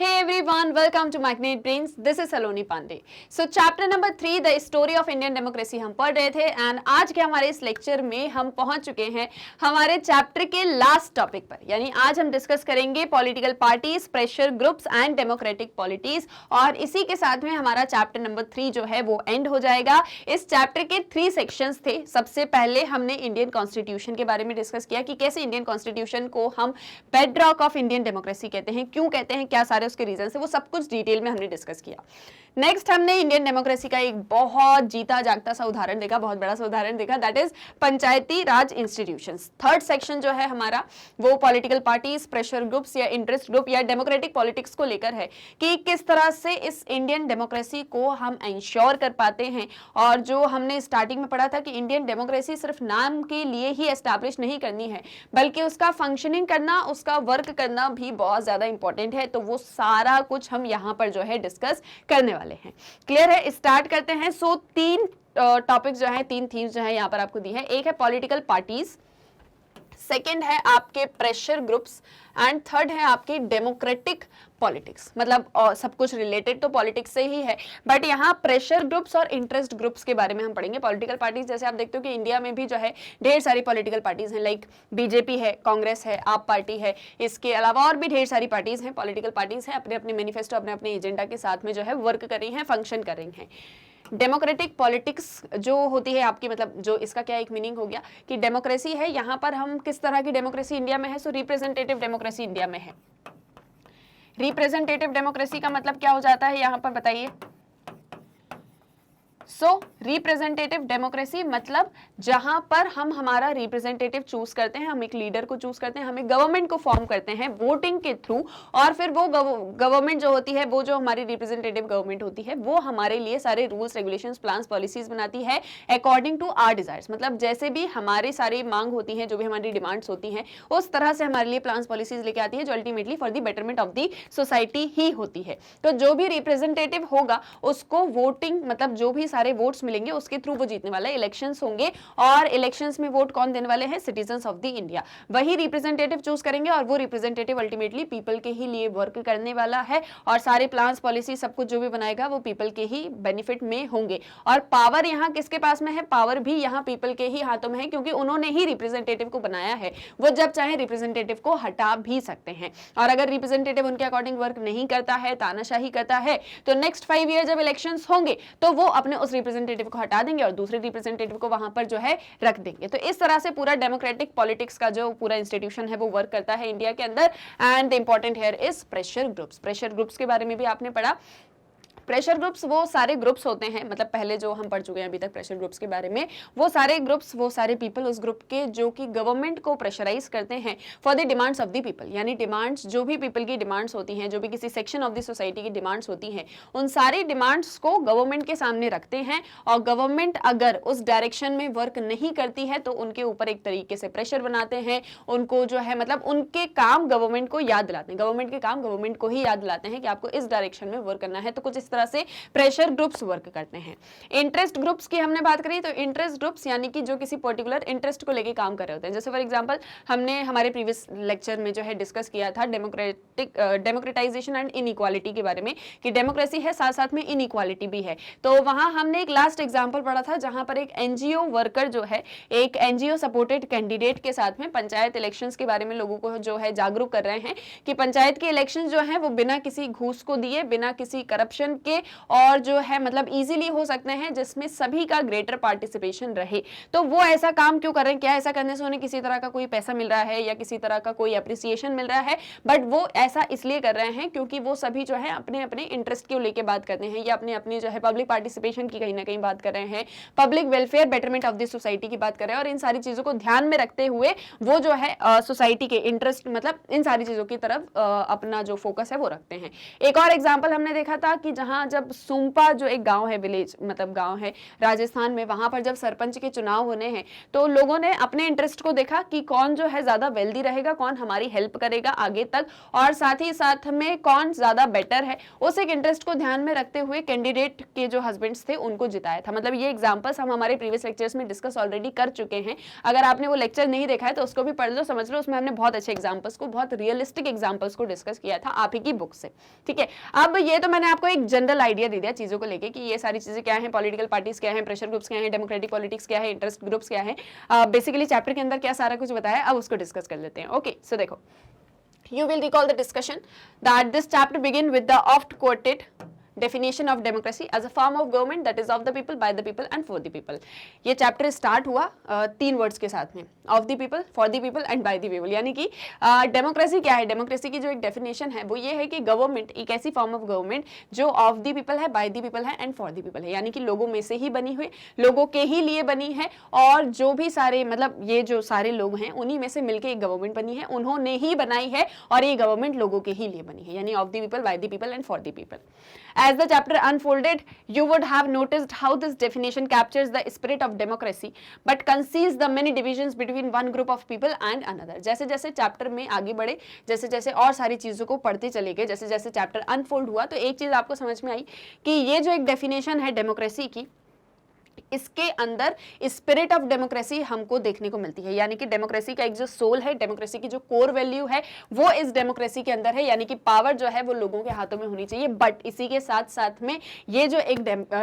Hey everyone, welcome to Magnet Brains. This is Saloni Pandey. So chapter number 3, the story of Indian democracy हम पढ़ रहे थे and आज के हमारे इस लेक्चर में हम पहुंच चुके हैं हमारे चैप्टर के लास्ट टॉपिक पर, यानी आज हम डिस्कस करेंगे political parties, pressure groups and democratic पॉलिटीज। और इसी के साथ में हमारा चैप्टर नंबर 3 जो है वो एंड हो जाएगा। इस चैप्टर के 3 सेक्शंस थे। सबसे पहले हमने इंडियन कॉन्स्टिट्यूशन के बारे में डिस्कस किया कि कैसे इंडियन कॉन्स्टिट्यूशन को हम बेडरॉक ऑफ इंडियन डेमोक्रेसी कहते हैं, क्यों कहते हैं, क्या सारे उसके रीजन है, वो सब कुछ डिटेल में हमने डिस्कस किया। नेक्स्ट हमने इंडियन डेमोक्रेसी का एक बहुत जीता जागता सा उदाहरण देखा, बहुत बड़ा सा उदाहरण देखा, that is Panchayati Raj institutions. Third section जो है हमारा वो पॉलिटिकल पार्टीज, प्रेशर ग्रुप्स या इंटरेस्ट ग्रुप या डेमोक्रेटिक पॉलिटिक्स को लेकर है कि किस तरह से इस इंडियन डेमोक्रेसी को हम इंश्योर कर पाते हैं। और जो हमने स्टार्टिंग में पढ़ा था कि इंडियन डेमोक्रेसी सिर्फ नाम के लिए ही एस्टैब्लिश नहीं करनी है, बल्कि उसका फंक्शनिंग करना, उसका वर्क करना भी बहुत ज्यादा इंपॉर्टेंट है। तो वो सारा कुछ हम यहाँ पर जो है डिस्कस करने वाले हैं। क्लियर है? स्टार्ट करते हैं। सो 3 टॉपिक्स जो है, 3 थीम्स जो है यहाँ पर आपको दी है। एक है पॉलिटिकल पार्टीज, सेकेंड है आपके प्रेशर ग्रुप्स एंड थर्ड है आपकी डेमोक्रेटिक पॉलिटिक्स। मतलब सब कुछ रिलेटेड तो पॉलिटिक्स से ही है, बट यहाँ प्रेशर ग्रुप्स और इंटरेस्ट ग्रुप्स के बारे में हम पढ़ेंगे। पॉलिटिकल पार्टीज जैसे आप देखते हो कि इंडिया में भी जो है ढेर सारी पॉलिटिकल पार्टीज हैं, लाइक बीजेपी है, कांग्रेस है, आप पार्टी है, इसके अलावा और भी ढेर सारी पार्टीज हैं, पॉलिटिकल पार्टीज हैं, अपने अपने मैनिफेस्टो, अपने अपने एजेंडा के साथ में जो है वर्क कर रही हैं, फंक्शन कर रही हैं। डेमोक्रेटिक पॉलिटिक्स जो होती है आपकी, मतलब जो इसका क्या एक मीनिंग हो गया कि डेमोक्रेसी है, यहाँ पर हम किस तरह की डेमोक्रेसी इंडिया में है, सो रिप्रेजेंटेटिव डेमोक्रेसी इंडिया में है। रिप्रेजेंटेटिव डेमोक्रेसी का मतलब क्या हो जाता है यहाँ पर बताइए। सो रिप्रेजेंटेटिव डेमोक्रेसी मतलब जहां पर हम हमारा रिप्रेजेंटेटिव चूज करते हैं, हम एक लीडर को चूज करते हैं, हम एक गवर्नमेंट को फॉर्म करते हैं वोटिंग के थ्रू, और फिर वो गवर्नमेंट जो होती है, वो जो हमारी रिप्रेजेंटेटिव गवर्नमेंट होती है, वो हमारे लिए सारे रूल्स, रेगुलेशंस, प्लान्स, पॉलिसीज बनाती है अकॉर्डिंग टू आवर डिजायर्स। मतलब जैसे भी हमारी सारी मांग होती है, जो भी हमारी डिमांड्स होती हैं, उस तरह से हमारे लिए प्लान्स, पॉलिसीज लेके आती है, जो ultimately for the betterment of the society ही होती है। तो जो भी रिप्रेजेंटेटिव होगा उसको वोटिंग, मतलब जो भी सारे वोट्स मिलेंगे उसके थ्रू वो जीतने वाला है। इलेक्शंस होंगे और इलेक्शंस में वोट कौन देने वाले हैं? Citizens of the India. वही रिप्रेजेंटेटिव चूज करेंगे और वो रिप्रेजेंटेटिव अल्टीमेटली पीपल के ही लिए वर्क करने वाला है, और सारे प्लान्स, पॉलिसी, सब कुछ जो भी बनाएगा वो पीपल के ही बेनिफिट में होंगे। और पावर यहाँ किसके पास में है? पावर भी यहाँ पीपल के ही हाथों में है, क्योंकि उन्होंने ही रिप्रेजेंटेटिव को बनाया है। वो जब चाहे रिप्रेजेंटेटिव को हटा भी सकते हैं, और अगर रिप्रेजेंटेटिव उनके अकॉर्डिंग वर्क नहीं करता है, तानाशाही करता है, तो नेक्स्ट 5 ईयर जब इलेक्शंस होंगे तो वो अपने उस रिप्रेजेंटेटिव को हटा देंगे और दूसरे रिप्रेजेंटेटिव को वहां पर जो है रख देंगे। तो इस तरह से पूरा डेमोक्रेटिक पॉलिटिक्स का जो पूरा इंस्टीट्यूशन है वो वर्क करता है इंडिया के अंदर। And the important here is pressure groups. Pressure groups के बारे में भी आपने पढ़ा। प्रेशर ग्रुप्स वो सारे ग्रुप्स होते हैं, मतलब पहले जो हम पढ़ चुके हैं अभी तक प्रेशर ग्रुप्स के बारे में, वो सारे ग्रुप्स, वो सारे पीपल उस ग्रुप के जो कि गवर्नमेंट को प्रेशराइज करते हैं for the demands of the people. यानी डिमांड्स, जो भी पीपल की डिमांड्स होती हैं, जो भी किसी सेक्शन ऑफ द सोसाइटी की डिमांड्स होती हैं, उन सारी डिमांड्स को गवर्नमेंट के सामने रखते हैं, और गवर्नमेंट अगर उस डायरेक्शन में वर्क नहीं करती है तो उनके ऊपर एक तरीके से प्रेशर बनाते हैं, उनको जो है मतलब उनके काम गवर्नमेंट को याद दिलाते हैं, गवर्नमेंट के काम गवर्नमेंट को ही याद दिलाते हैं कि आपको इस डायरेक्शन में वर्क करना है। तो कुछ इस तरह से प्रेशर ग्रुप्स वर्क करते हैं। इंटरेस्ट ग्रुप्स की हमने बात करी, तो इंटरेस्ट ग्रुप्स यानी कि जो किसी पर्टिकुलर इंटरेस्ट को लेके काम कर रहे होते हैं। जैसे फॉर एग्जांपल हमने हमारे प्रीवियस लेक्चर में जो है डिस्कस किया था डेमोक्रेटाइजेशन एंड इनइक्वालिटी के बारे में, कि डेमोक्रेसी है साथ साथ में इनइक्वालिटी भी है। तो वहां हमने एक लास्ट एग्जांपल पढ़ा था जहां पर एक एनजीओ वर्कर जो है एक एनजीओ सपोर्टेड कैंडिडेट के साथ में पंचायत इलेक्शंस के बारे में लोगों को जो है जागरूक कर रहे हैं कि पंचायत के इलेक्शन जो है वो बिना किसी घूस को दिए, बिना किसी करप्शन के, और जो है मतलब इजीली हो सकते हैं, जिसमें सभी का ग्रेटर पार्टिसिपेशन रहे। तो वो ऐसा काम क्यों कर रहे हैं? क्या ऐसा करने से उन्हें किसी तरह का कोई पैसा मिल रहा है या किसी तरह का कोई अप्रिसिएशन मिल रहा है? बट वो ऐसा इसलिए कर रहे हैं क्योंकि वो सभी जो है अपने अपने इंटरेस्ट को लेके बात करते हैं, या अपने अपने जो है पब्लिक पार्टिसिपेशन की कहीं ना कहीं बात कर रहे हैं, public welfare, betterment of the society की बात कर रहे हैं। और इन सारी चीजों को ध्यान में रखते हुए वो जो है सोसाइटी के इंटरेस्ट, मतलब इन सारी चीजों की तरफ अपना जो फोकस है वो रखते हैं। एक और एग्जाम्पल हमने देखा था कि जहां यहाँ जब सुम्पा जो एक गांव है, विलेज मतलब गांव है राजस्थान में, वहां पर जब सरपंच के चुनाव होने हैं तो लोगों ने अपने इंटरेस्ट को देखा कि कौन जो है ज्यादा वेल्दी रहेगा, कौन हमारी हेल्प करेगा आगे तक, और साथ ही साथ में कौन ज्यादा बेटर है, उस एक इंटरेस्ट को ध्यान में रखते हुए कैंडिडेट के जो हस्बैंड्स थे उनको जिताया था। मतलब ये एग्जांपल्स हम हमारे प्रीवियस लेक्चर्स में डिस्कस ऑलरेडी कर चुके हैं, अगर आपने वो लेक्चर नहीं देखा है तो उसको भी पढ़ लो, समझ लो, उसमें हमने बहुत अच्छे एग्जांपल्स को, बहुत रियलिस्टिक एग्जांपल्स को डिस्कस किया था आप ही की बुक से। ठीक है, अब ये तो मैंने आपको एक जनरल आइडिया दे दिया चीजों को लेके कि ये सारी चीजें क्या हैं, पॉलिटिकल पार्टीज क्या हैं, प्रेशर ग्रुप्स क्या हैं, डेमोक्रेटिक पॉलिटिक्स क्या है, इंटरेस्ट ग्रुप्स क्या है, बेसिकली चैप्टर के अंदर क्या सारा कुछ बताया, अब उसको डिस्कस कर लेते हैं। ओके, सो देखो, you will recall the discussion that this chapter begin with the oft quoted definition of democracy as a form of government that is of the people, by the people and for the people। ये chapter start हुआ तीन words के साथ में, of the people, for the people and by the people. यानी कि democracy क्या है, डेमोक्रेसी की जो एक डेफिनेशन है वो ये है कि गवर्नमेंट एक ऐसी फॉर्म ऑफ गवर्नमेंट जो ऑफ द पीपल है, बाय द पीपल है एंड फॉर द पीपल है, यानी कि लोगों में से ही बनी हुई, लोगों के ही लिए बनी है, और जो भी सारे मतलब ये जो सारे लोग हैं उन्हीं में से मिलकर एक गवर्नमेंट बनी है, उन्होंने ही बनाई है, और ये गवर्नमेंट लोगों के ही लिए बनी है, यानी of the people, by the people and for the people. As the chapter unfolded, you would have noticed how this definition captures the spirit of democracy, but conceals the many divisions between one group of people and another। जैसे जैसे chapter में आगे बढ़े, जैसे जैसे और सारी चीजों को पढ़ते चले गए, जैसे जैसे चैप्टर अनफोल्ड हुआ, तो एक चीज आपको समझ में आई कि ये जो एक डेफिनेशन है डेमोक्रेसी की, इसके अंदर स्पिरिट ऑफ डेमोक्रेसी हमको देखने को मिलती है, यानी कि डेमोक्रेसी का एक जो सोल है, डेमोक्रेसी की जो कोर वैल्यू है वो इस डेमोक्रेसी के अंदर है, यानी कि पावर जो है वो लोगों के हाथों में होनी चाहिए। बट इसी के साथ साथ में ये जो एक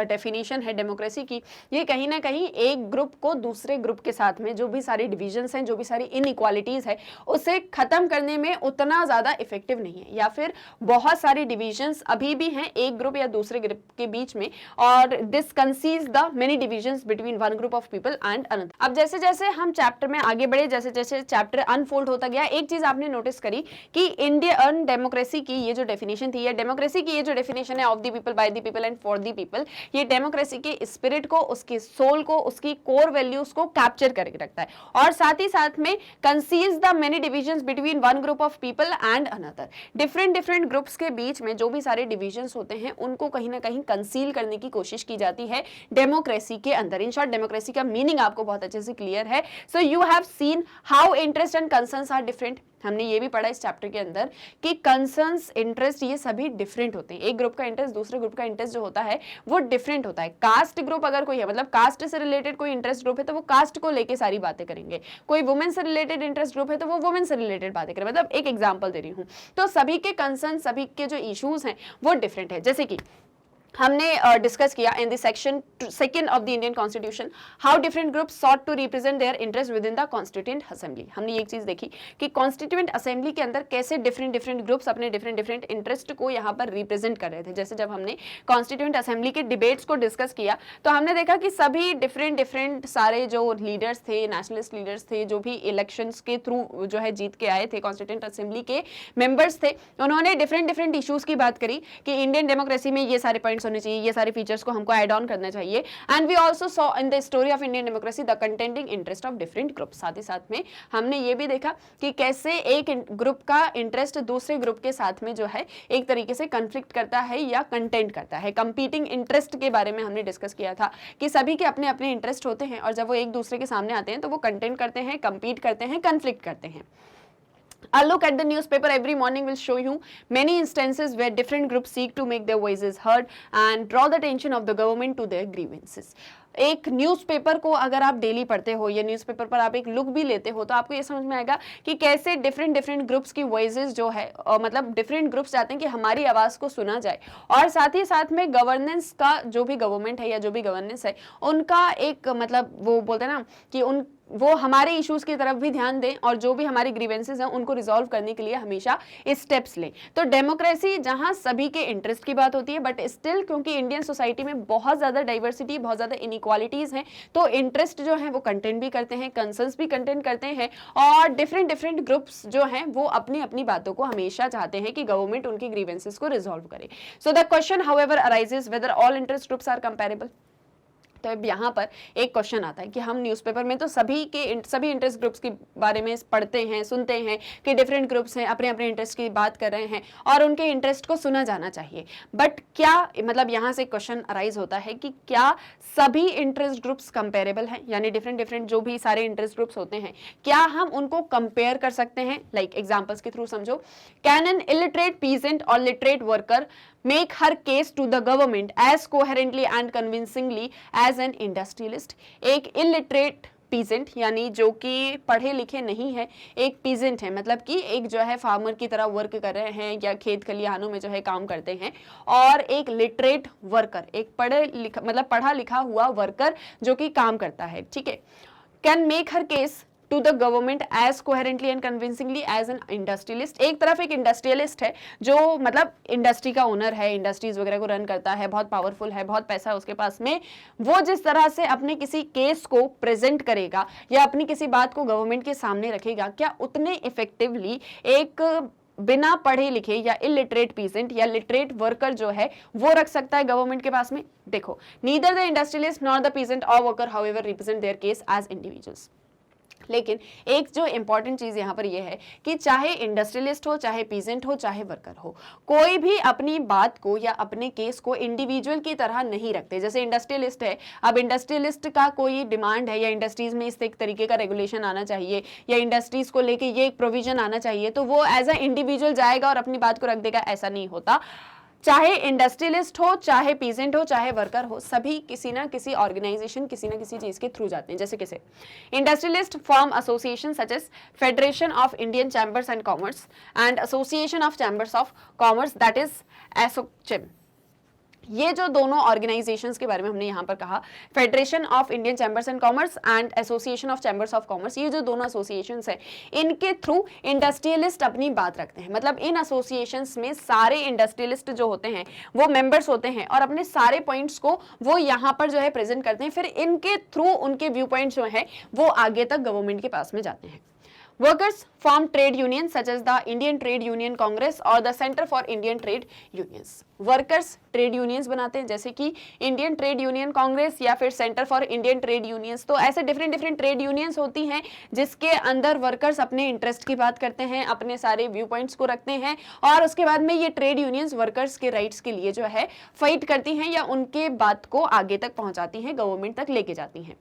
डेफिनेशन है डेमोक्रेसी की, ये कहीं ना कहीं एक ग्रुप को दूसरे ग्रुप के साथ में जो भी सारी डिविजन्स हैं, जो भी सारी इनइक्वालिटीज है, उसे खत्म करने में उतना ज्यादा इफेक्टिव नहीं है, या फिर बहुत सारी डिविजन्स अभी भी हैं एक ग्रुप या दूसरे ग्रुप के बीच में, और this conceals the many divisions between one group of people and another. अब जैसे जैसे हम चैप्टर में आगे बढ़े, जैसे जैसे चैप्टर अनफोल्ड होता गया, एक चीज आपने नोटिस करी कि इंडियन डेमोक्रेसी की ये जो डेफिनेशन थी, या डेमोक्रेसी की ये जो डेफिनेशन है of the people, by the people and for the people, ये डेमोक्रेसी के स्पिरिट को, उसके सोल को, उसकी कोर वैल्यूज को कैप्चर करके रखता है, और साथ ही साथ में conceals the many divisions between one group of people and another. Different different groups के बीच में जो भी सारे डिविजन्स होते हैं उनको कहीं ना कहीं कंसील करने की कोशिश की जाती है डेमोक्रेसी के अंदर। इन शॉर्ट, डेमोक्रेसी का मीनिंग आपको बहुत अच्छे से क्लियर है। So you have seen how interest and concerns are different. हमने ये भी पढ़ा इस चैप्टर के अंदर कि कंसर्न्स, इंटरेस्ट, ये सभी डिफरेंट होते हैं। एक ग्रुप का इंटरेस्ट दूसरे ग्रुप का इंटरेस्ट जो होता है वो डिफरेंट होता है। कास्ट ग्रुप अगर कोई है, मतलब कास्ट से रिलेटेड कोई इंटरेस्ट ग्रुप है तो वो कास्ट को लेके सारी बातें करेंगे, कोई वुमेन से रिलेटेड इंटरेस्ट ग्रुप है तो वो वुमेन से रिलेटेड बातें करें। मतलब एक एग्जाम्पल दे रही हूँ, तो सभी के कंसर्न, सभी के जो इश्यूज हैं वो डिफरेंट है। जैसे कि हमने डिस्कस किया in the section 2 of the Indian constitution, how different groups sought to represent their interest within the constituent assembly. हमने ये एक चीज देखी कि कॉन्स्टिट्यूएंट असेंबली के अंदर कैसे डिफरेंट डिफरेंट ग्रुप्स अपने डिफरेंट डिफरेंट इंटरेस्ट को यहाँ पर रिप्रेजेंट कर रहे थे। जैसे जब हमने कॉन्स्टिट्यूएंट असेंबली के डिबेट्स को डिस्कस किया तो हमने देखा कि सभी डिफरेंट डिफरेंट सारे जो लीडर्स थे, नेशनलिस्ट लीडर्स थे, जो भी इलेक्शंस के थ्रू जो है जीत के आए थे, कॉन्स्टिट्यूएंट असेंबली के मेंबर्स थे, उन्होंने डिफरेंट डिफरेंट इश्यूज की बात करी कि इंडियन डेमोक्रेसी में ये सारे पॉइंट्स होने चाहिए, ये सारे फीचर्स को हमको ऐड ऑन करना चाहिए। And we also saw in the story of Indian democracy the contending interest of different groups. साथ ही साथ में हमने ये भी देखा कि कैसे एक ग्रुप का इंटरेस्ट दूसरे ग्रुप के साथ में जो है एक तरीके से कन्फ्लिक्ट करता है या कंटेंट करता है। कंपीटिंग इंटरेस्ट के बारे में हमने डिस्कस किया था कि सभी के अपने अपने इंटरेस्ट होते हैं, और जब वो एक दूसरे के सामने आते हैं तो वो कंटेंट करते हैं, कंपीट करते हैं, कन्फ्लिक्ट करते हैं। A look at the newspaper every morning will show you many instances where different groups seek to make their voices heard and draw the attention of the government to their grievances। एक newspaper को अगर आप daily पढ़ते हो या newspaper पर आप एक लुक भी लेते हो तो आपको ये समझ में आएगा कि कैसे डिफरेंट डिफरेंट ग्रुप्स की वॉइसेस जो है, मतलब डिफरेंट ग्रुप्स चाहते हैं कि हमारी आवाज़ को सुना जाए, और साथ ही साथ में गवर्नेंस का जो भी गवर्नमेंट है या जो भी गवर्नेंस है उनका एक मतलब वो बोलते हैं ना कि वो हमारे इश्यूज की तरफ भी ध्यान दें, और जो भी हमारी ग्रीवेंसेस हैं उनको रिजॉल्व करने के लिए हमेशा स्टेप्स लें। तो डेमोक्रेसी जहां सभी के इंटरेस्ट की बात होती है, बट स्टिल क्योंकि इंडियन सोसाइटी में बहुत ज़्यादा डाइवर्सिटी, बहुत ज़्यादा इनइक्वालिटीज़ हैं, तो इंटरेस्ट जो है वो कंटेंट भी करते हैं, कंसर्न्स भी कंटेंट करते हैं, और डिफरेंट डिफरेंट ग्रुप्स जो हैं वो अपनी अपनी बातों को हमेशा चाहते हैं कि गवर्नमेंट उनकी ग्रीवेंसेस को रिजॉल्व करे। So the question however arises whether all interest groups are comparable. तो अब यहाँ पर एक क्वेश्चन आता है कि हम न्यूज़पेपर में तो सभी इंटरेस्ट ग्रुप्स के बारे में पढ़ते हैं, सुनते हैं कि डिफरेंट ग्रुप्स हैं, अपने अपने इंटरेस्ट की बात कर रहे हैं और उनके इंटरेस्ट को सुना जाना चाहिए। बट क्या मतलब यहाँ से क्वेश्चन अराइज होता है कि क्या सभी इंटरेस्ट ग्रुप्स कंपेरेबल हैं, यानी डिफरेंट जो भी सारे इंटरेस्ट ग्रुप्स होते हैं क्या हम उनको कंपेयर कर सकते हैं? लाइक एग्जाम्पल्स के थ्रू समझो। कैन एन इलिटरेट पीजेंट और literate worker make her case to the government as coherently and convincingly as an industrialist? एक illiterate पीजेंट यानी जो कि पढ़े लिखे नहीं है, एक पीजेंट है मतलब कि एक जो है फार्मर की तरह वर्क कर रहे हैं या खेत खलिहानों में जो है काम करते हैं, और एक लिटरेट वर्कर, एक पढ़ा लिखा हुआ वर्कर जो कि काम करता है, ठीक है, can make her case to the government as coherently and convincingly as an industrialist. एक तरफ एक इंडस्ट्रियलिस्ट है जो मतलब इंडस्ट्री का ओनर है, इंडस्ट्रीज वगैरह को रन करता है, बहुत पावरफुल है, बहुत पैसा है उसके पास में, वो जिस तरह से अपने किसी केस को प्रेजेंट करेगा या अपनी किसी बात को गवर्नमेंट के सामने रखेगा, क्या उतने इफेक्टिवली एक बिना पढ़े लिखे या इलिटरेट पीजेंट या लिटरेट वर्कर जो है वो रख सकता है गवर्नमेंट के पास में? देखो, neither the industrialist nor the peasant और worker however represent their case as individuals. लेकिन एक जो इंपॉर्टेंट चीज यहां पर यह है कि चाहे इंडस्ट्रियलिस्ट हो, चाहे पीजेंट हो, चाहे वर्कर हो, कोई भी अपनी बात को या अपने केस को इंडिविजुअल की तरह नहीं रखते। जैसे इंडस्ट्रियलिस्ट है, अब इंडस्ट्रियलिस्ट का कोई डिमांड है या इंडस्ट्रीज में इस एक तरीके का रेगुलेशन आना चाहिए या इंडस्ट्रीज को लेके ये एक प्रोविजन आना चाहिए, तो वो एज अ इंडिविजुअल जाएगा और अपनी बात को रख देगा, ऐसा नहीं होता। चाहे इंडस्ट्रियलिस्ट हो, चाहे पीजेंट हो, चाहे वर्कर हो, सभी किसी ना किसी ऑर्गेनाइजेशन, किसी ना किसी चीज के थ्रू जाते हैं। जैसे किसे industrialist form association such as federation of Indian chambers and commerce and association of chambers of commerce, that is ASSOCHAM. ये जो दोनों ऑर्गेनाइजेशंस के बारे में हमने यहाँ पर कहा, federation of Indian chambers and commerce and association of chambers of commerce, ये जो दोनों एसोसिएशंस हैं, इनके थ्रू इंडस्ट्रियलिस्ट अपनी बात रखते हैं। मतलब इन एसोसिएशंस में सारे इंडस्ट्रियलिस्ट जो होते हैं वो मेंबर्स होते हैं और अपने सारे पॉइंट्स को वो यहाँ पर जो है प्रेजेंट करते हैं, फिर इनके थ्रू उनके व्यू पॉइंट्स जो है वो आगे तक गवर्नमेंट के पास में जाते हैं। Workers form trade unions such as the Indian Trade Union Congress or the Center for Indian Trade Unions. Workers trade unions बनाते हैं जैसे कि Indian Trade Union Congress या फिर Center for Indian Trade Unions। तो ऐसे डिफरेंट ट्रेड यूनियंस होती हैं जिसके अंदर वर्कर्स अपने इंटरेस्ट की बात करते हैं, अपने सारे व्यू पॉइंट्स को रखते हैं और उसके बाद में ये ट्रेड यूनियंस वर्कर्स के राइट्स के लिए जो है फाइट करती हैं या उनके बात को आगे तक पहुंचाती हैं, गवर्नमेंट तक लेके जाती हैं।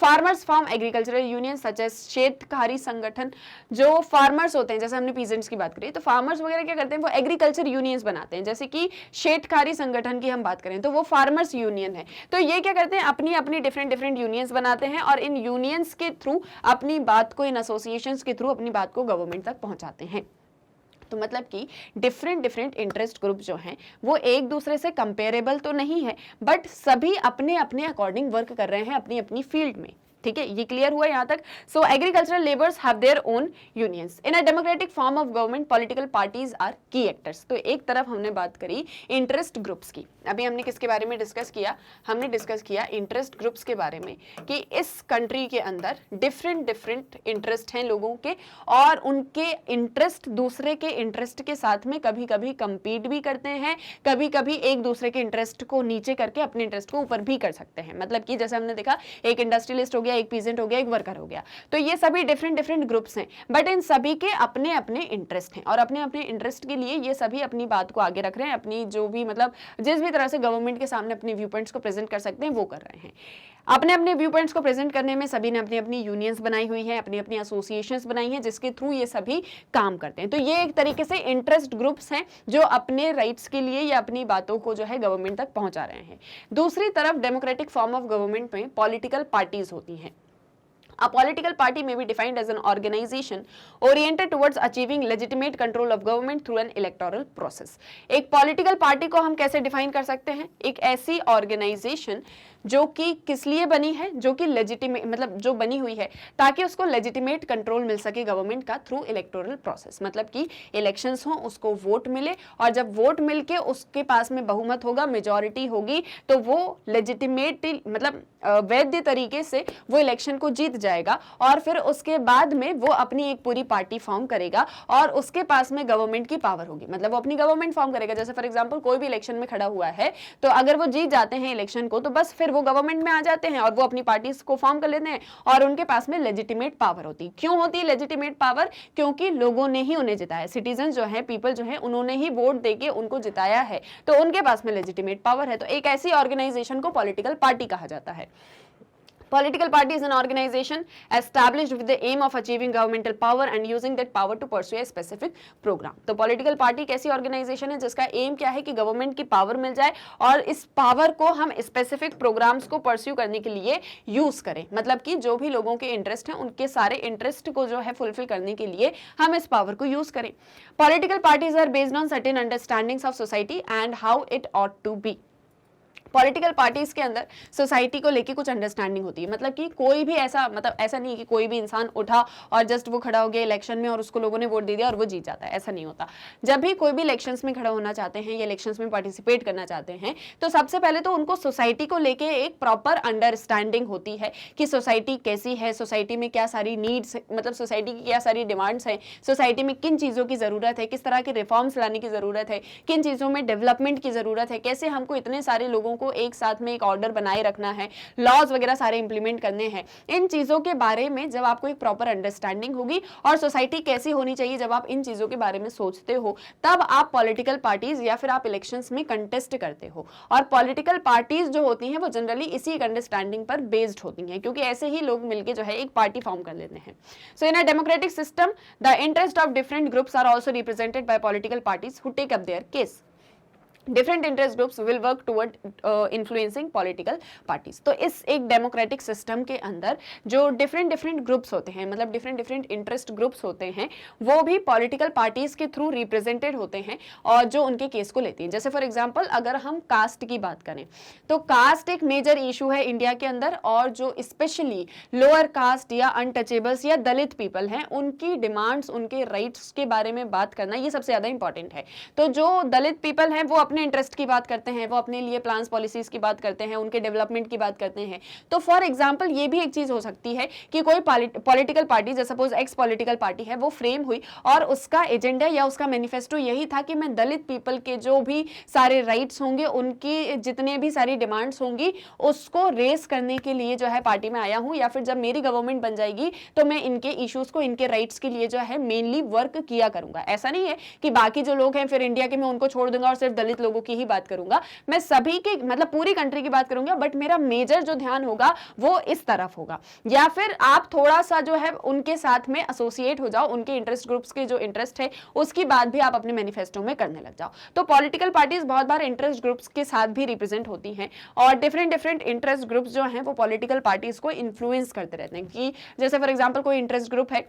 Farmers form agricultural union such as Shetkari Sanghatan, जो फार्मर्स होते हैं, जैसे हमने पीजेंट्स की बात करी, तो फार्मर्स वगैरह क्या करते हैं, वो एग्रीकल्चर यूनियंस बनाते हैं। जैसे कि शेतकारी संगठन की हम बात करें तो वो फार्मर्स यूनियन है। तो ये क्या करते हैं, अपनी अपनी डिफरेंट यूनियंस बनाते हैं और इन यूनियंस के थ्रू अपनी बात को, इन एसोसिएशंस के थ्रू अपनी बात को गवर्नमेंट तक पहुंचाते हैं। तो मतलब कि डिफरेंट इंटरेस्ट ग्रुप जो हैं वो एक दूसरे से कंपेरेबल तो नहीं है, बट सभी अपने अपने अकॉर्डिंग वर्क कर रहे हैं अपनी अपनी फील्ड में। ठीक है, ये क्लियर हुआ यहाँ तक। So agricultural labours have their own unions in a democratic form of government, political parties are key actors. तो एक तरफ हमने बात करी इंटरेस्ट ग्रुप्स की, अभी हमने किसके बारे में डिस्कस किया, हमने डिस्कस किया इंटरेस्ट ग्रुप्स के बारे में कि इस कंट्री के अंदर डिफरेंट इंटरेस्ट हैं लोगों के और उनके इंटरेस्ट दूसरे के इंटरेस्ट के साथ में कभी कभी कंपीट भी करते हैं, कभी कभी एक दूसरे के इंटरेस्ट को नीचे करके अपने इंटरेस्ट को ऊपर भी कर सकते हैं। मतलब कि जैसे हमने देखा, एक इंडस्ट्रियलिस्ट हो गया, एक पीजेंट हो गया, एक वर्कर हो गया, तो ये सभी डिफरेंट ग्रुप्स हैं, बट इन सभी के अपने अपने इंटरेस्ट हैं और अपने अपने इंटरेस्ट के लिए ये सभी अपनी बात को आगे रख रहे हैं, अपनी जो भी मतलब जिस भी तरह से गवर्नमेंट के सामने अपने व्यू पॉइंट्स को प्रेजेंट कर सकते हैं वो कर रहे हैं। अपने अपने व्यू पॉइंट्स को प्रेजेंट करने में सभी ने अपनी अपनी यूनियंस बनाई हुई है, अपनी अपनी एसोसिएशंस बनाई हैं जिसके थ्रू ये सभी काम करते हैं। तो ये एक तरीके से इंटरेस्ट ग्रुप्स हैं जो अपने राइट्स के लिए या अपनी बातों को जो है गवर्नमेंट तक पहुंचा रहे हैं। दूसरी तरफ डेमोक्रेटिक फॉर्म ऑफ गवर्नमेंट में पॉलिटिकल पार्टीज होती हैं। A political party may be defined as an organization oriented towards achieving legitimate control of government through an electoral process. एक पॉलिटिकल पार्टी को हम कैसे डिफाइन कर सकते हैं, एक ऐसी ऑर्गेनाइजेशन जो कि किस लिए बनी है, जो कि लेजिटिमेट मतलब जो बनी हुई है ताकि उसको लेजिटिमेट कंट्रोल मिल सके गवर्नमेंट का थ्रू इलेक्टोरल प्रोसेस। मतलब कि इलेक्शंस हो, उसको वोट मिले और जब वोट मिलके उसके पास में बहुमत होगा, मेजॉरिटी होगी, तो वो लेजिटिमेट मतलब वैध तरीके से वो इलेक्शन को जीत जाएगा और फिर उसके बाद में वो अपनी एक पूरी पार्टी फॉर्म करेगा और उसके पास में गवर्नमेंट की पावर होगी, मतलब वो अपनी गवर्नमेंट फॉर्म करेगा। जैसे फॉर एग्जांपल कोई भी इलेक्शन में खड़ा हुआ है तो अगर वो जीत जाते हैं इलेक्शन को तो बस फिर वो गवर्नमेंट में आ जाते हैं और वो अपनी पार्टी को फॉर्म कर लेते हैं और उनके पास में लेजिटिमेट पावर होती है। क्यों होती है लेजिटिमेट पावर? क्योंकि लोगों ने ही उन्हें जिताया, सिटीजन जो है, पीपल जो है, उन्होंने ही वोट देके उनको जिताया है, तो उनके पास में लेजिटिमेट पावर है। तो एक ऐसी ऑर्गेनाइजेशन को पॉलिटिकल पार्टी कहा जाता है। Political party is an organization established with the aim of achieving governmental power and using that power to pursue a specific program. तो political party कैसी organization है जिसका aim क्या है कि गवर्नमेंट की पावर मिल जाए और इस पावर को हम स्पेसिफिक प्रोग्राम्स को परस्यू करने के लिए यूज करें, मतलब कि जो भी लोगों के इंटरेस्ट हैं उनके सारे इंटरेस्ट को जो है फुलफिल करने के लिए हम इस पावर को यूज करें। Political parties are based on certain understandings of society and how it ought to be. Political parties के अंदर सोसाइटी को लेके कुछ अंडरस्टैंडिंग होती है, मतलब कि कोई भी ऐसा, मतलब ऐसा नहीं है कि कोई भी इंसान उठा और जस्ट वो खड़ा हो गया इलेक्शन में और उसको लोगों ने वोट दे दिया और वो जीत जाता है, ऐसा नहीं होता। जब भी कोई भी इलेक्शंस में खड़ा होना चाहते हैं या इलेक्शंस में पार्टिसिपेट करना चाहते हैं तो सबसे पहले तो उनको सोसाइटी को लेके एक प्रॉपर अंडरस्टैंडिंग होती है कि सोसाइटी कैसी है, सोसाइटी में क्या सारी नीड्स, मतलब सोसाइटी की क्या सारी डिमांड्स हैं, सोसाइटी में किन चीज़ों की ज़रूरत है, किस तरह के रिफॉर्म्स लाने की ज़रूरत है, किन चीज़ों में डेवलपमेंट की ज़रूरत है, कैसे हमको इतने सारे लोगों को एक साथ में एक ऑर्डर बनाए रखना है, लॉज वगैरह सारे इंप्लीमेंट करने हैं। इन चीजों के बारे में जब आपको एक प्रॉपर अंडरस्टैंडिंग होगी और सोसाइटी कैसी होनी चाहिए, जब आप इन चीजों के बारे में सोचते हो तब आप पॉलिटिकल पार्टीज या फिर आप इलेक्शंस में कंटेस्ट करते हो। और पॉलिटिकल पार्टीज जो होती हैं वो जनरली इसी एक अंडरस्टैंडिंग पर बेस्ड होती हैं, क्योंकि ऐसे ही लोग मिलकर जो है एक पार्टी फॉर्म कर लेते हैं। So in a democratic system the interest of different groups are also represented by political parties who take up their case. Different interest groups will work toward influencing political parties. तो इस एक democratic system के अंदर जो different groups होते हैं, मतलब different interest groups होते हैं, वो भी पॉलिटिकल पार्टीज के थ्रू रिप्रेजेंटेड होते हैं और जो उनके केस को लेती हैं। जैसे फॉर एग्जांपल अगर हम कास्ट की बात करें तो कास्ट एक मेजर इशू है इंडिया के अंदर, और जो स्पेशली लोअर कास्ट या अनटचेबल्स या दलित पीपल हैं उनकी डिमांड्स, उनके राइट्स के बारे में बात करना ये सबसे ज्यादा इंपॉर्टेंट है। तो जो दलित पीपल हैं वो अपने इंटरेस्ट की बात करते हैं, वो अपने लिए प्लान्स पॉलिसीज की बात करते हैं, उनके डेवलपमेंट की बात करते हैं। तो फॉर एग्जांपल ये भी एक चीज हो सकती है कि कोई पॉलिटिकल पार्टी, जैसे सपोज एक्स पॉलिटिकल पार्टी है, वो फ्रेम हुई और उसका एजेंडा या उसका मैनिफेस्टो यही था कि मैं दलित पीपल के जो भी सारे राइट्स होंगे, उनकी जितने भी सारी डिमांड्स होंगी उसको रेस करने के लिए जो है पार्टी में आया हूं, या फिर जब मेरी गवर्नमेंट बन जाएगी तो मैं इनके इश्यूज को, इनके राइट्स के लिए जो है मेनली वर्क किया करूंगा। ऐसा नहीं है कि बाकी जो लोग हैं फिर इंडिया के मैं उनको छोड़ दूंगा और सिर्फ दलित लोगों की ही बात करूंगा, मैं सभी के, मतलब पूरी कंट्री की बात करूंगा, बट मेरा मेजर जो ध्यान होगा वो इस तरफ होगा। या फिर आप थोड़ा सा जो है उनके साथ में एसोसिएट हो जाओ, उनके इंटरेस्ट ग्रुप्स के जो इंटरेस्ट है उसकी बात भी आप अपने मैनिफेस्टो में करने लग जाओ। तो पॉलिटिकल पार्टीज बहुत बार इंटरेस्ट ग्रुप्स के साथ भी रिप्रेजेंट होती हैं और डिफरेंट इंटरेस्ट ग्रुप्स जो हैं वो पॉलिटिकल पार्टीज को इन्फ्लुएंस करते रहते हैं। कि जैसे फॉर एग्जांपल कोई इंटरेस्ट ग्रुप है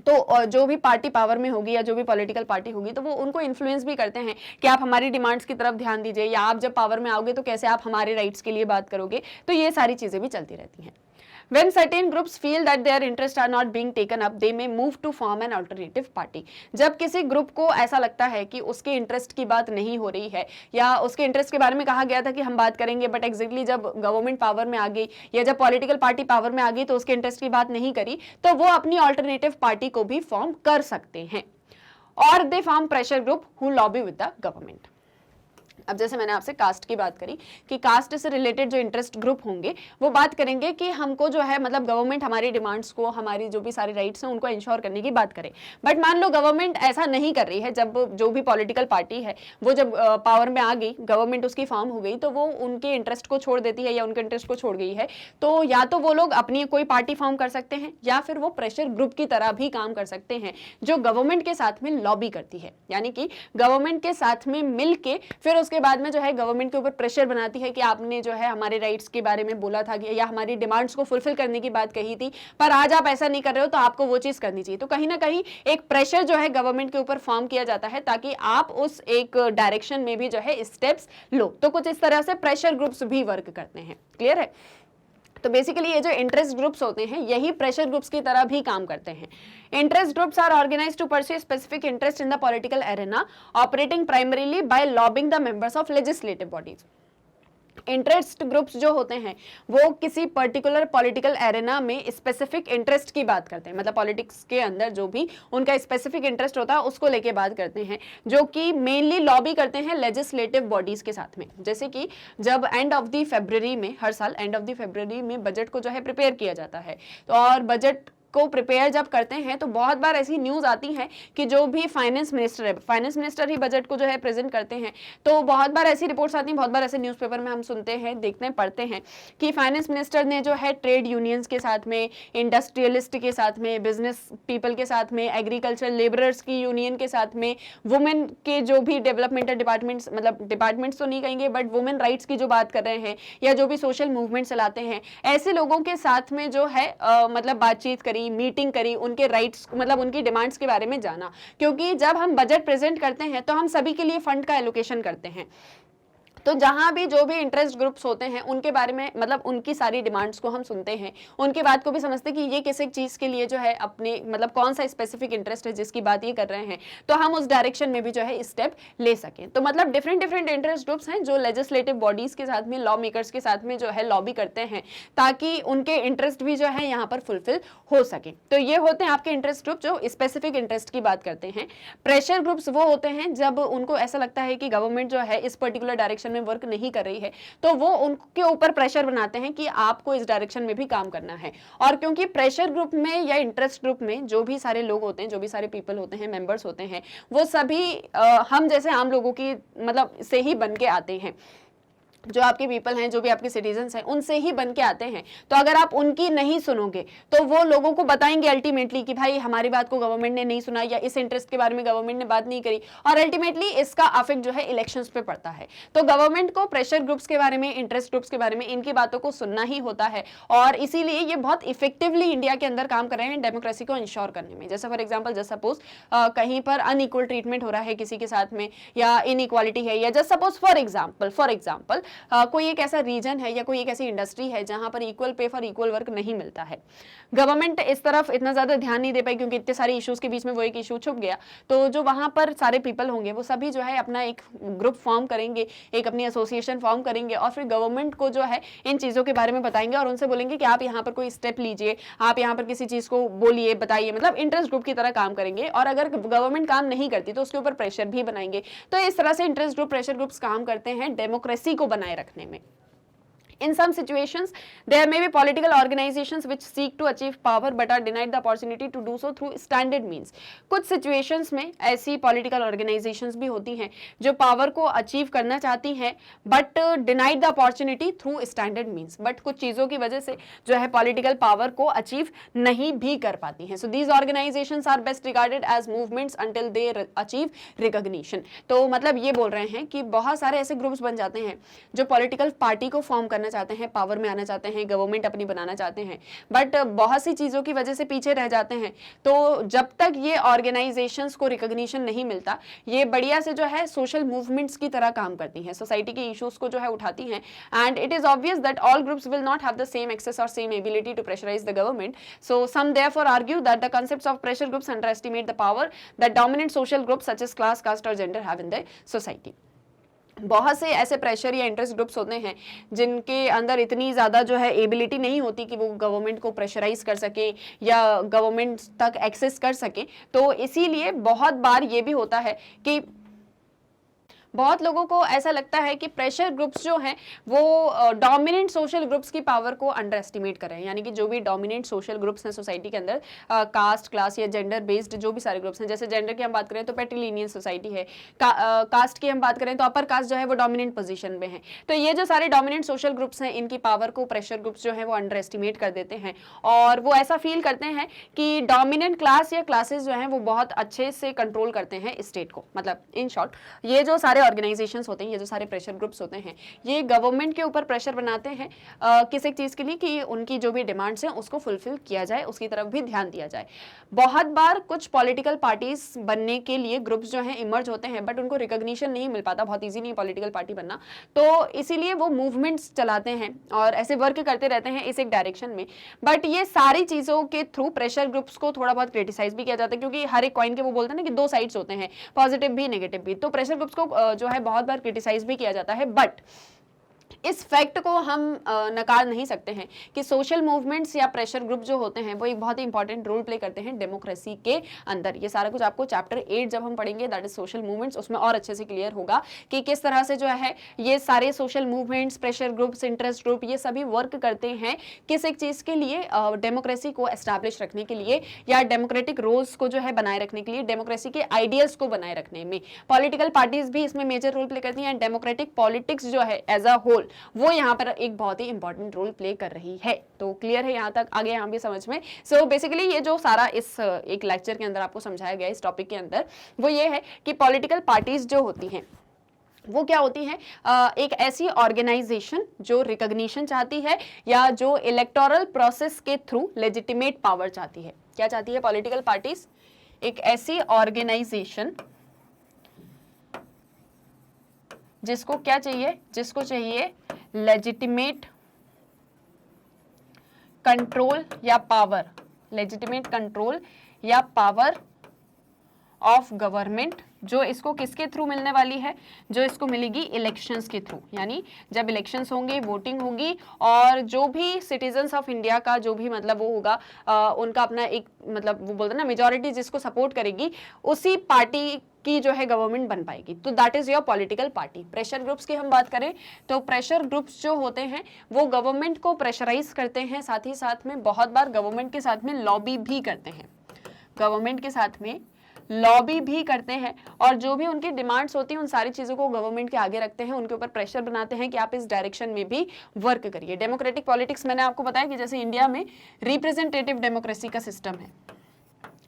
तो जो भी पार्टी पावर में होगी या जो भी पॉलिटिकल पार्टी होगी तो वो उनको इन्फ्लुएंस भी करते हैं कि आप हमारी डिमांड्स की तरफ ध्यान दीजिए, या आप जब पावर में आओगे तो कैसे आप हमारे राइट्स के लिए बात करोगे। तो ये सारी चीजें भी चलती रहती हैं। When certain groups feel that their interests are not being taken up, they may move to form an alternative party. जब किसी ग्रुप को ऐसा लगता है कि उसके इंटरेस्ट की बात नहीं हो रही है या उसके इंटरेस्ट के बारे में कहा गया था कि हम बात करेंगे, बट एग्जैक्टली जब गवर्नमेंट पावर में आ गई या जब पॉलिटिकल पार्टी पावर में आ गई तो उसके इंटरेस्ट की बात नहीं करी, तो वो अपनी ऑल्टरनेटिव पार्टी को भी फॉर्म कर सकते हैं। और they form pressure group who lobby with the government. अब जैसे मैंने आपसे कास्ट की बात करी कि कास्ट से रिलेटेड जो इंटरेस्ट ग्रुप होंगे वो बात करेंगे कि हमको जो है, मतलब गवर्नमेंट हमारी डिमांड्स को, हमारी जो भी सारी राइट्स हैं उनको इंश्योर करने की बात करे। बट मान लो गवर्नमेंट ऐसा नहीं कर रही है, जब जो भी पॉलिटिकल पार्टी है वो जब पावर में आ गई, गवर्नमेंट उसकी फॉर्म हो गई, तो वो उनके इंटरेस्ट को छोड़ देती है या उनके इंटरेस्ट को छोड़ गई है, तो या तो वो लोग अपनी कोई पार्टी फॉर्म कर सकते हैं या फिर वो प्रेशर ग्रुप की तरह भी काम कर सकते हैं जो गवर्नमेंट के साथ में लॉबी करती है। यानी कि गवर्नमेंट के साथ में मिल के फिर उसके बाद में जो है गवर्नमेंट के ऊपर प्रेशर बनाती है कि आपने जो है हमारे राइट्स के बारे में बोला था या हमारी डिमांड्स को फुलफिल करने की बात कही थी, पर आज आप ऐसा नहीं कर रहे हो तो आपको वो चीज करनी चाहिए। तो कहीं ना कहीं एक प्रेशर जो है गवर्नमेंट के ऊपर फॉर्म किया जाता है ताकि आप उस एक डायरेक्शन में भी जो है स्टेप्स लो। तो कुछ इस तरह से प्रेशर ग्रुप्स भी वर्क करते हैं। क्लियर है? तो बेसिकली ये जो इंटरेस्ट ग्रुप्स होते हैं यही प्रेशर ग्रुप्स की तरह भी काम करते हैं। Interest groups are organised to pursue specific interest in the political arena, operating primarily by lobbying the members of legislative bodies. Interest groups जो होते हैं वो किसी पर्टिकुलर पॉलिटिकल एरेना में स्पेसिफिक इंटरेस्ट की बात करते हैं, मतलब पॉलिटिक्स के अंदर जो भी उनका स्पेसिफिक इंटरेस्ट होता है उसको लेके बात करते हैं, जो कि मेनली लॉबी करते हैं लेजिस्लेटिव बॉडीज के साथ में। जैसे कि जब एंड ऑफ द फरवरी में, हर साल एंड ऑफ द फरवरी में बजट को जो है प्रिपेयर किया जाता है, तो और बजट को प्रिपेयर जब करते हैं तो बहुत बार ऐसी न्यूज आती है कि जो भी फाइनेंस मिनिस्टर है, फाइनेंस मिनिस्टर ही बजट को जो है प्रेजेंट करते हैं, तो बहुत बार ऐसी रिपोर्ट्स आती हैं, बहुत बार ऐसे न्यूज़पेपर में हम सुनते हैं, देखते हैं, पढ़ते हैं कि फाइनेंस मिनिस्टर ने जो है ट्रेड यूनियंस के साथ में, इंडस्ट्रियलिस्ट के साथ में, बिजनेस पीपल के साथ में, एग्रीकल्चर लेबरर्स की यूनियन के साथ में, वुमेन के जो भी डेवलपमेंटल डिपार्टमेंट्स, मतलब डिपार्टमेंट्स तो नहीं कहेंगे बट वुमेन राइट्स की जो बात कर रहे हैं या जो भी सोशल मूवमेंट चलाते हैं, ऐसे लोगों के साथ में जो है मतलब बातचीत करी, मीटिंग करी, उनके राइट्स मतलब उनकी डिमांड्स के बारे में जाना, क्योंकि जब हम बजट प्रेजेंट करते हैं तो हम सभी के लिए फंड का एलोकेशन करते हैं, तो जहां भी जो भी इंटरेस्ट ग्रुप्स होते हैं उनके बारे में मतलब उनकी सारी डिमांड्स को हम सुनते हैं, उनकी बात को भी समझते हैं कि ये किस एक चीज़ के लिए जो है अपने मतलब कौन सा स्पेसिफिक इंटरेस्ट है जिसकी बात ये कर रहे हैं, तो हम उस डायरेक्शन में भी जो है स्टेप ले सकें। तो मतलब डिफरेंट डिफरेंट इंटरेस्ट ग्रुप्स हैं जो लेजिस्लेटिव बॉडीज के साथ में, लॉ मेकर्स के साथ में जो है लॉबी करते हैं ताकि उनके इंटरेस्ट भी जो है यहाँ पर फुलफिल हो सके। तो ये होते हैं आपके इंटरेस्ट ग्रुप जो स्पेसिफिक इंटरेस्ट की बात करते हैं। प्रेशर ग्रुप्स वो होते हैं जब उनको ऐसा लगता है कि गवर्नमेंट जो है इस पर्टिकुलर डायरेक्शन में वर्क नहीं कर रही है, तो वो उनके ऊपर प्रेशर बनाते हैं कि आपको इस डायरेक्शन में भी काम करना है। और क्योंकि प्रेशर ग्रुप में या इंटरेस्ट ग्रुप में जो भी सारे लोग होते हैं, जो भी सारे पीपल होते हैं, मेंबर्स होते हैं, वो सभी हम जैसे आम लोगों की मतलब से ही बन के आते हैं। जो आपके पीपल हैं, जो भी आपके सिटीजन्स हैं, उनसे ही बन के आते हैं। तो अगर आप उनकी नहीं सुनोगे तो वो लोगों को बताएंगे अल्टीमेटली कि भाई हमारी बात को गवर्नमेंट ने नहीं सुना या इस इंटरेस्ट के बारे में गवर्नमेंट ने बात नहीं करी, और अल्टीमेटली इसका अफेक्ट जो है इलेक्शंस पे पड़ता है। तो गवर्नमेंट को प्रेशर ग्रुप्स के बारे में, इंटरेस्ट ग्रुप्स के बारे में, इनकी बातों को सुनना ही होता है, और इसीलिए ये बहुत इफेक्टिवली इंडिया के अंदर काम कर रहे हैं डेमोक्रेसी को इंश्योर करने में। जैसे फॉर एग्जाम्पल, जस्ट सपोज कहीं पर अनइक्वल ट्रीटमेंट हो रहा है किसी के साथ में, या इनइक्वालिटी है, या जस्ट सपोज फॉर एग्जाम्पल कोई एक ऐसा रीजन है या कोई एक ऐसी इंडस्ट्री है जहां पर equal pay for equal work नहीं मिलता है। गवर्नमेंट इस तरफ इतना ज्यादा ध्यान नहीं दे पाई क्योंकि इतने सारे इश्यूज के बीच में वो एक इशू छुप गया। तो जो वहां पर सारे पीपल होंगे वो सभी जो है अपना एक ग्रुप फॉर्म करेंगे, एक अपनी एसोसिएशन फॉर्म करेंगे, और फिर गवर्नमेंट को जो है इन चीजों के बारे में बताएंगे और उनसे बोलेंगे कि आप यहाँ पर कोई स्टेप लीजिए, आप यहाँ पर किसी चीज को बोलिए, बताइए, मतलब इंटरेस्ट ग्रुप की तरह काम करेंगे। और अगर गवर्नमेंट काम नहीं करती तो उसके ऊपर प्रेशर भी बनाएंगे। तो इस तरह से इंटरेस्ट ग्रुप, प्रेशर ग्रुप्स काम करते हैं डेमोक्रेसी को बनाए रखने में। In some situations, there may be political organizations which seek to achieve power but are denied the opportunity to do so through standard means. कुछ situations में ऐसी political organizations भी होती हैं जो power को achieve करना चाहती हैं but denied the opportunity through standard means. But कुछ चीज़ों की वजह से जो है political power को achieve नहीं भी कर पाती हैं. So these organizations are best regarded as movements until they achieve recognition. तो मतलब ये बोल रहे हैं कि बहुत सारे ऐसे ग्रुप्स बन जाते हैं जो political party को फॉर्म करना चाहते हैं, पावर में आना चाहते हैं, गवर्नमेंट अपनी बनाना चाहते हैं, बट बहुत सी चीजों की वजह से पीछे रह जाते हैं। तो जब तक ये ऑर्गेनाइजेशंस को रिकॉग्निशन नहीं मिलता, ये बढ़िया से जो है सोशल मूवमेंट्स की तरह काम करती हैं, सोसाइटी के इश्यूज को जो है उठाती हैं। And it is obvious that all groups will not have the same access और same ability to pressurise the government. So some therefore argue that the concepts of pressure groups underestimate the power that dominate social groups such as class, caste और gender have in the society. बहुत से ऐसे pressure या interest groups होते हैं जिनके अंदर इतनी ज़्यादा जो है एबिलिटी नहीं होती कि वो गवर्नमेंट को प्रेशराइज कर सके या गवर्नमेंट तक एक्सेस कर सके। तो इसीलिए बहुत बार ये भी होता है कि बहुत लोगों को ऐसा लगता है कि प्रेशर ग्रुप्स जो हैं वो डोमिनेंट सोशल ग्रुप्स की पावर को अंडर एस्टिमेट कर रहे हैं। यानी कि जो भी डोमिनेंट सोशल ग्रुप्स हैं सोसाइटी के अंदर, कास्ट, क्लास या जेंडर बेस्ड जो भी सारे ग्रुप्स हैं, जैसे जेंडर की हम बात करें तो पैट्रिलिनियन सोसाइटी है, कास्ट की हम बात करें तो अपर कास्ट जो है वो डोमिनेंट पोजीशन में है। तो ये जो सारे डोमिनेंट सोशल ग्रुप्स हैं इनकी पावर को प्रेशर ग्रुप्स जो है वो अंडर एस्टिमेट कर देते हैं, और वो ऐसा फील करते हैं कि डोमिनेंट क्लास या क्लासेस जो हैं वो बहुत अच्छे से कंट्रोल करते हैं स्टेट को। मतलब इन शॉर्ट ये जो सारे ऑर्गेनाइजेशंस होते हैं, ये जो सारे प्रेशर ग्रुप्स होते हैं, ये गवर्नमेंट के ऊपर प्रेशर बनाते हैं किसी चीज़ के लिए कि उनकी जो भी डिमांड्स हैं उसको फुलफिल किया जाए, उसकी तरफ भी ध्यान दिया जाए। बहुत बार कुछ पॉलिटिकल पार्टीज बनने के लिए ग्रुप्स जो हैं इमर्ज होते हैं बट उनको रिकॉग्निशन नहीं मिल पाता, बहुत ईजी नहीं है पॉलिटिकल पार्टी बनना, तो इसीलिए वो मूवमेंट्स चलाते हैं और ऐसे वर्क करते रहते हैं इस एक डायरेक्शन में। बट ये सारी चीज़ों के थ्रू प्रेशर ग्रुप्स को थोड़ा बहुत क्रिटिसाइज भी किया जाता है, क्योंकि हर एक कॉइन के वो बोलते हैं ना कि दो साइड्स होते हैं, पॉजिटिव भी नेगेटिव भी। तो प्रेशर ग्रुप्स को जो है बहुत बार क्रिटिसाइज भी किया जाता है, बट इस फैक्ट को हम नकार नहीं सकते हैं कि सोशल मूवमेंट्स या प्रेशर ग्रुप जो होते हैं वो एक बहुत ही इंपॉर्टेंट रोल प्ले करते हैं डेमोक्रेसी के अंदर। ये सारा कुछ आपको चैप्टर 8 जब हम पढ़ेंगे, दैट इज सोशल मूवमेंट्स, उसमें और अच्छे से क्लियर होगा कि किस तरह से जो है ये सारे social movements, pressure groups, interest group, ये सभी वर्क करते हैं किस एक चीज़ के लिए, डेमोक्रेसी को एस्टैब्लिश रखने के लिए या डेमोक्रेटिक रोल्स को जो है बनाए रखने के लिए, डेमोक्रेसी के आइडियल्स को बनाए रखने में। पॉलिटिकल पार्टीज भी इसमें मेजर रोल प्ले करती हैं। डेमोक्रेटिक पॉलिटिक्स जो है एज अ होल वो यहाँ पर एक बहुत ही इंपॉर्टेंट रोल प्ले कर रही है। तो क्लियर है यहाँ तक, आगे यहाँ भी समझ में। सो बेसिकली ये जो सारा इस एक लेक्चर के अंदर आपको समझाया गया इस टॉपिक के अंदर, वो ये है कि पॉलिटिकल पार्टीज जो होती हैं वो क्या होती है, एक ऐसी ऑर्गेनाइजेशन जो रिकॉग्निशन चाहती है या जो इलेक्टोरल प्रोसेस के थ्रू लेजिटिमेट पावर चाहती है। क्या चाहती है पॉलिटिकल पार्टीज? एक ऐसी ऑर्गेनाइजेशन जिसको क्या चाहिए, जिसको चाहिए लेजिटिमेट कंट्रोल या पावर, लेजिटिमेट कंट्रोल या पावर ऑफ गवर्नमेंट, जो इसको किसके थ्रू मिलने वाली है, जो इसको मिलेगी इलेक्शंस के थ्रू। यानी जब इलेक्शंस होंगे, वोटिंग होगी और जो भी सिटीजन्स ऑफ इंडिया का जो भी मतलब वो होगा, उनका अपना एक मतलब वो बोलते हैं ना मेजॉरिटी जिसको सपोर्ट करेगी, उसी पार्टी की जो है गवर्नमेंट बन पाएगी। तो that is your political party. Pressure groups की हम बात करें तो प्रेशर ग्रुप्स जो होते हैं वो गवर्नमेंट को प्रेशराइज करते हैं, साथ ही साथ में बहुत बार गवर्नमेंट के साथ में लॉबी भी करते हैं, गवर्नमेंट के साथ में लॉबी भी करते हैं और जो भी उनकी डिमांड्स होती हैं उन सारी चीज़ों को गवर्नमेंट के आगे रखते हैं, उनके ऊपर प्रेशर बनाते हैं कि आप इस डायरेक्शन में भी वर्क करिए। डेमोक्रेटिक पॉलिटिक्स मैंने आपको बताया कि जैसे इंडिया में रिप्रेजेंटेटिव डेमोक्रेसी का सिस्टम है,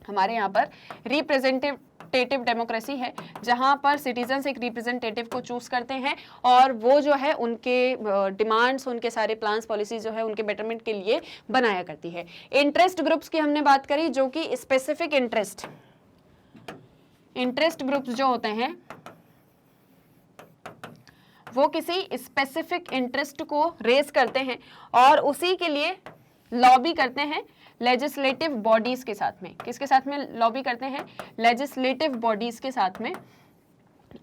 हमारे यहाँ पर रिप्रेजेंटेटिव डेमोक्रेसी है जहां पर सिटीजन्स एक रिप्रेजेंटेटिव को चूज करते हैं और वो जो है उनके डिमांड्स, उनके सारे प्लान्स, पॉलिसी जो है उनके बेटरमेंट के लिए बनाया करती है। इंटरेस्ट ग्रुप्स की हमने बात करी जो कि स्पेसिफिक इंटरेस्ट ग्रुप्स जो होते हैं वो किसी स्पेसिफिक इंटरेस्ट को रेज करते हैं और उसी के लिए लॉबी करते हैं लेजिस्लेटिव बॉडीज के साथ में। किसके साथ में लॉबी करते हैं? लेजिस्लेटिव बॉडीज के साथ में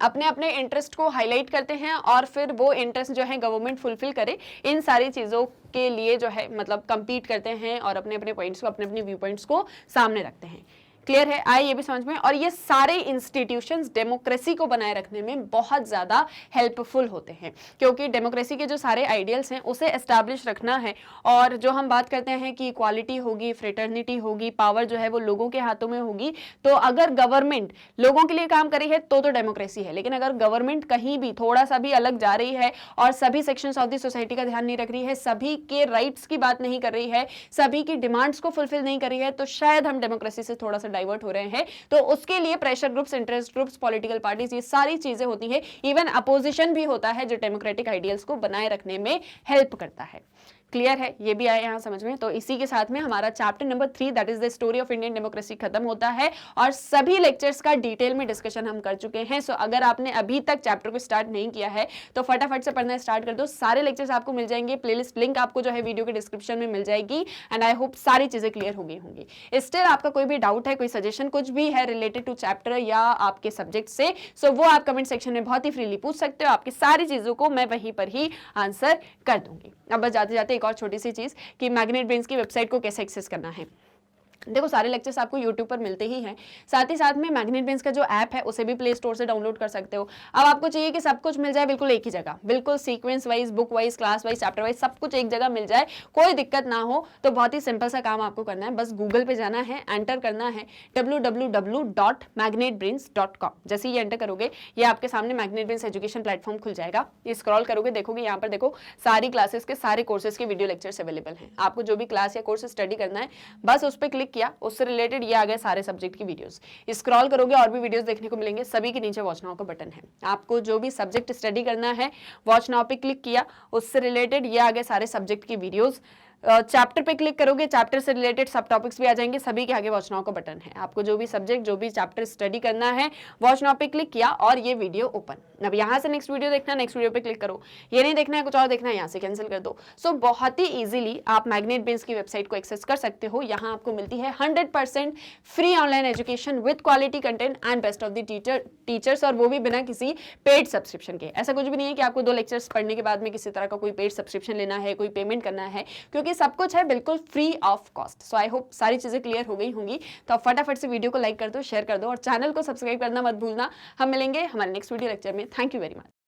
अपने अपने इंटरेस्ट को हाईलाइट करते हैं और फिर वो इंटरेस्ट जो है गवर्नमेंट फुलफिल करे, इन सारी चीज़ों के लिए जो है मतलब कम्पीट करते हैं और अपने अपने पॉइंट्स को, अपने अपने व्यू पॉइंट्स को सामने रखते हैं। क्लियर है? आए ये भी समझ में। और ये सारे इंस्टीट्यूशंस डेमोक्रेसी को बनाए रखने में बहुत ज़्यादा हेल्पफुल होते हैं क्योंकि डेमोक्रेसी के जो सारे आइडियल्स हैं उसे एस्टैब्लिश रखना है। और जो हम बात करते हैं कि इक्वालिटी होगी, फ्रेटर्निटी होगी, पावर जो है वो लोगों के हाथों में होगी, तो अगर गवर्नमेंट लोगों के लिए काम कर रही है तो डेमोक्रेसी है। लेकिन अगर गवर्नमेंट कहीं भी थोड़ा सा भी अलग जा रही है और सभी सेक्शंस ऑफ द सोसाइटी का ध्यान नहीं रख रही है, सभी के राइट्स की बात नहीं कर रही है, सभी की डिमांड्स को फुलफिल नहीं कर रही है, तो शायद हम डेमोक्रेसी से थोड़ा सा डाइवर्ट हो रहे हैं। तो उसके लिए pressure groups, interest groups, political parties, ये सारी चीजें होती हैं। इवन अपोजिशन भी होता है जो डेमोक्रेटिक आइडियल्स को बनाए रखने में हेल्प करता है। क्लियर है? ये भी आया यहाँ समझ में। तो इसी के साथ में हमारा chapter number 3 that is the story of Indian democracy खत्म होता है और सभी लेक्चर्स का डिटेल में डिस्कशन हम कर चुके हैं। सो अगर आपने अभी तक चैप्टर को स्टार्ट नहीं किया है तो फटाफट से पढ़ना स्टार्ट कर दो। सारे लेक्चर्स आपको मिल जाएंगे, प्लेलिस्ट लिंक आपको जो है वीडियो के डिस्क्रिप्शन में मिल जाएगी एंड आई होप सारी चीजें क्लियर हो गई होंगी। स्टिल आपका कोई भी डाउट है, कोई सजेशन कुछ भी है रिलेटेड टू चैप्टर या आपके सब्जेक्ट से, सो वो आप कमेंट सेक्शन में बहुत ही फ्रीली पूछ सकते हो। आपकी सारी चीजों को मैं वहीं पर ही आंसर कर दूंगी। अब बस जाते जाते एक और छोटी सी चीज कि मैग्नेट ब्रेन्स की वेबसाइट को कैसे एक्सेस करना है। देखो सारे लेक्चर्स आपको YouTube पर मिलते ही हैं, साथ ही साथ में मैग्नेट ब्रेन्स का जो ऐप है उसे भी प्ले स्टोर से डाउनलोड कर सकते हो। अब आपको चाहिए कि सब कुछ मिल जाए बिल्कुल एक ही जगह, बिल्कुल sequence wise, book wise, class wise, chapter wise, सब कुछ एक जगह मिल जाए, कोई दिक्कत ना हो। तो बहुत ही सिंपल सा काम आपको करना है, बस गूगल पे जाना है, एंटर करना है www.magnetbrains.com। जैसे ही एंटर करोगे ये आपके सामने मैग्नेट ब्रेन्स एजुकेशन प्लेटफॉर्म खुल जाएगा। ये स्क्रॉल करोगे, देखोगे यहाँ पर देखो सारी क्लासेस के सारे कोर्सेज के वीडियो लेक्चर्स अवेलेबल हैं। आपको जो भी क्लास या कोर्स स्टडी करना है बस उस पर क्लिक किया, उससे रिलेटेड ये आ गए सारे सब्जेक्ट की वीडियोस। स्क्रॉल करोगे और भी वीडियोस देखने को मिलेंगे, सभी के नीचे वॉच नाउ का बटन है। आपको जो भी सब्जेक्ट स्टडी करना है वॉच नाउ पे क्लिक किया, उससे रिलेटेड ये आ गए सारे सब्जेक्ट की वीडियोस। चैप्टर पे क्लिक करोगे, चैप्टर से रिलेटेड सब टॉपिक्स भी आ जाएंगे, सभी के आगे वॉच नाउ का बटन है। आपको जो भी सब्जेक्ट, जो भी चैप्टर स्टडी करना है, वॉच नाउ पे क्लिक किया और ये वीडियो ओपन। अब यहाँ से नेक्स्ट वीडियो देखना, नेक्स्ट वीडियो पे क्लिक करो। ये नहीं देखना है, कुछ और देखना है, यहाँ से कैंसिल कर दो। सो बहुत ही इजीली आप मैग्नेट बेंस की वेबसाइट को एक्सेस कर सकते हो। यहाँ आपको मिलती है 100% free online education with quality content and best of the teachers, और वो भी बिना किसी पेड सब्सक्रिप्शन के। ऐसा कुछ भी नहीं है कि आपको 2 लेक्चर्स पढ़ने के बाद में किसी तरह का कोई पेड सब्सक्रिप्शन लेना है, कोई पेमेंट करना है, क्योंकि सब कुछ है बिल्कुल free of cost. So I hope सारी चीजें क्लियर हो गई होंगी। तो आप फटाफट से वीडियो को लाइक कर दो, शेयर कर दो और चैनल को सब्सक्राइब करना मत भूलना। हम मिलेंगे हमारे नेक्स्ट वीडियो लेक्चर में। Thank you very much.